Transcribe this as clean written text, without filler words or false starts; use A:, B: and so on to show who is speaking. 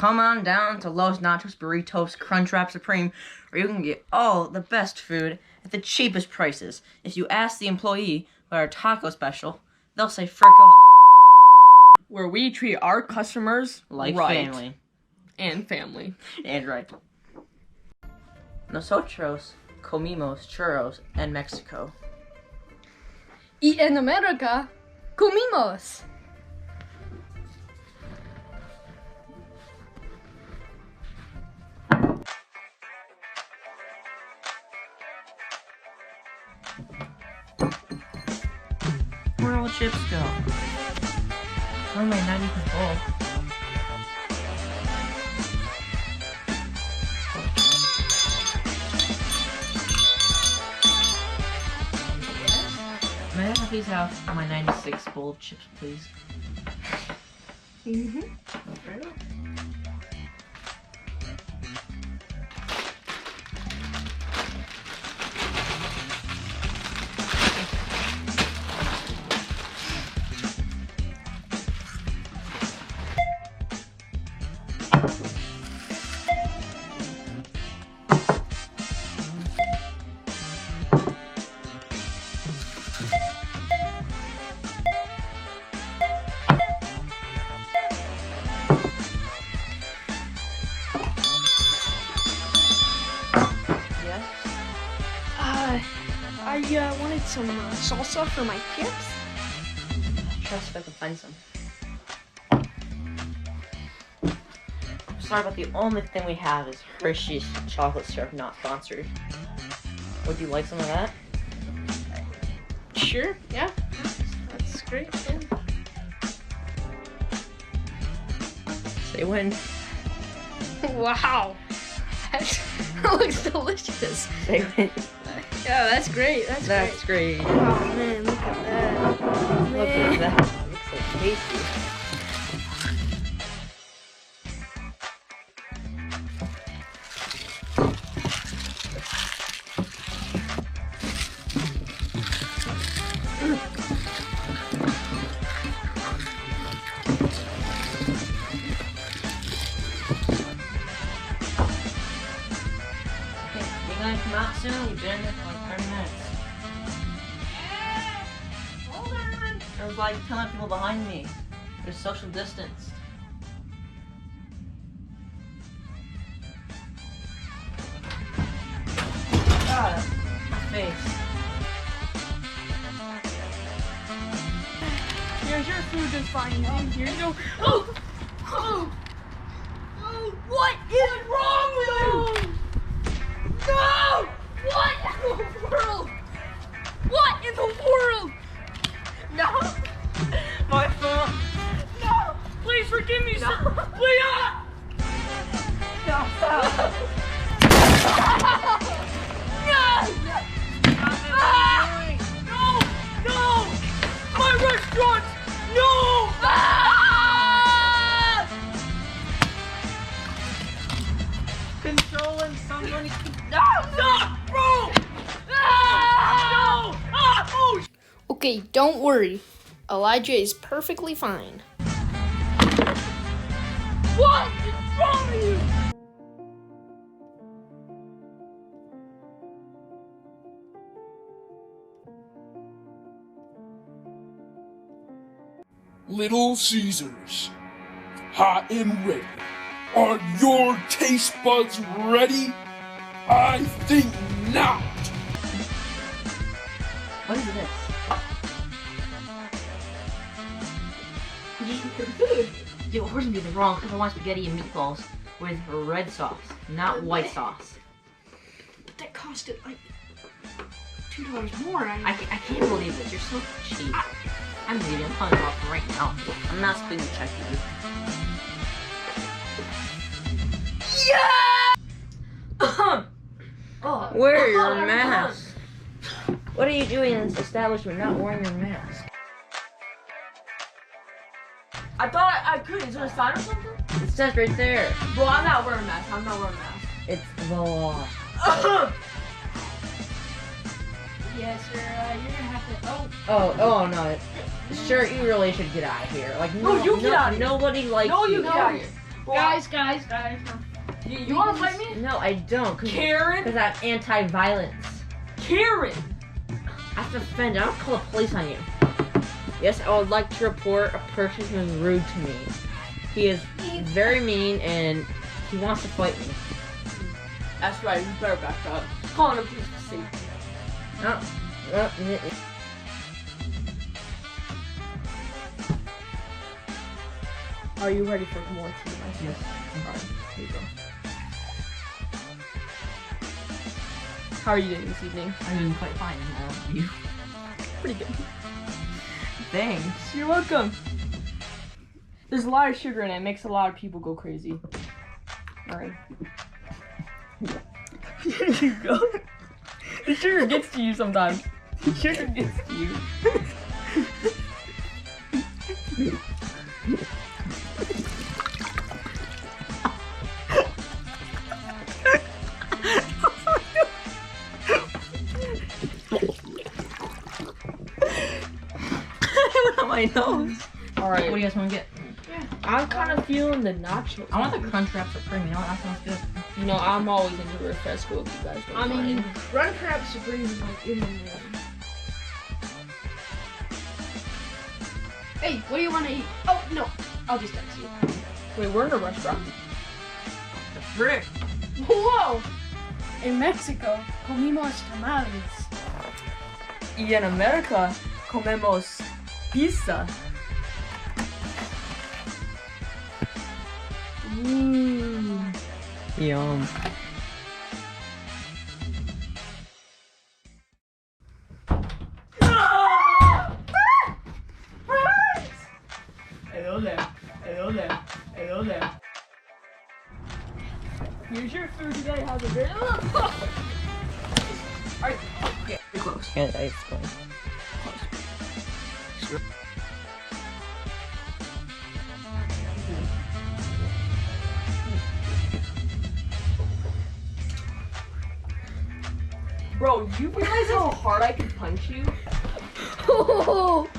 A: come on down to Los Nachos, Burritos, Crunchwrap Supreme, where you can get all the best food at the cheapest prices. If you ask the employee about our taco special, they'll say frick off.
B: Where we treat our customers
A: Like
B: right.
A: family.
B: And family.
A: And right. Nosotros comimos churros en Mexico.
C: Y en America, comimos.
A: Where'd all the chips go? Why am I not even full? May I please have my 96 bowl of chips, please?
C: I wanted some salsa for my chips.
A: Trust if I can find some. Sorry, but the only thing we have is Hershey's chocolate syrup, not sponsored. Would you like some of that?
C: Sure, yeah. That's great. Yeah.
A: Say when.
C: Wow. That looks delicious.
A: Say when.
C: Yeah, that's great. That's
A: great.
C: great. Oh man, look at that. Oh,
A: Look
C: man.
A: at that. It looks so tasty. You gonna come out soon? You've been in there for like 30 minutes.
C: Yeah. Hold on.
A: I was like telling people behind me. There's social distance. God, my face.
C: Here's your food just fine. And here you go. Oh! Oh! Oh! What is wrong with you? No! What in the world? What in the world? No!
A: My fault.
C: No! Please forgive me, sir. Please!
A: No.
C: No! No! My restaurant! No!
A: Controlling someone.
C: No! Bro! No! Oh! Okay, don't worry. Elijah is perfectly fine. What is wrong with you?
D: Little Caesars, hot and ready. Are your taste buds ready? I think not.
A: What is this? Dude, of course I'm doing it wrong because I want spaghetti and meatballs with red sauce, not white sauce.
C: But that costed like $2 more.
A: I can't believe this. You're so cheap. I'm leaving. I'm calling you off right now. I'm not splitting the check with you.
C: Oh,
A: Wear your mask. What are you doing in this establishment not wearing your mask?
B: I thought I could. Is there a sign or something?
A: It says right there.
B: Well, I'm not wearing a mask. I'm not wearing a mask.
A: It's the law.
C: yes, sir. You're gonna have to.
A: Oh no. Sure, you really should get out of here. Like,
B: No, you get out of here.
A: Nobody likes
B: No, you
A: you.
B: get out of here.
C: Guys.
B: You want to fight me?
A: No, I don't.
B: Karen?
A: Because I'm anti-violence.
B: Karen!
A: I have to defend. I don't call the police on you. Yes, I would like to report a person who is rude to me. He is very mean and he wants to fight me.
B: That's right, you better back up. Calling the police for safety. Are you ready for more tea, my son?
A: Yes.
B: Alright, here you go. How are you doing this evening?
A: I'm doing quite fine. You.
B: Pretty good.
A: Thanks.
B: You're welcome. There's a lot of sugar in it. It makes a lot of people go crazy. Alright. Here you go. The sugar gets to you sometimes. The sugar gets to you.
A: My nose.
B: Alright.
A: What do you guys want to get?
B: I'm kind of feeling the nachos.
A: I want the Crunchwrap Supreme. You know what? That sounds good.
B: You know, I'm always into refresco if you guys don't mind.
C: Crunchwrap Supreme is like in the room. Hey, what do you want to eat? Oh, no. I'll just text you.
B: Wait, we're in a restaurant.
A: The frick.
C: Whoa! In Mexico, comimos tamales.
B: Y en America, comemos pizza.
A: Yum.
B: Hello there. Hello there. Hello there. Here's your food today. How's it been? Alright, okay, you're close.
A: Yeah, it's fine.
B: Bro, you realize how hard I can punch you?
C: Oh,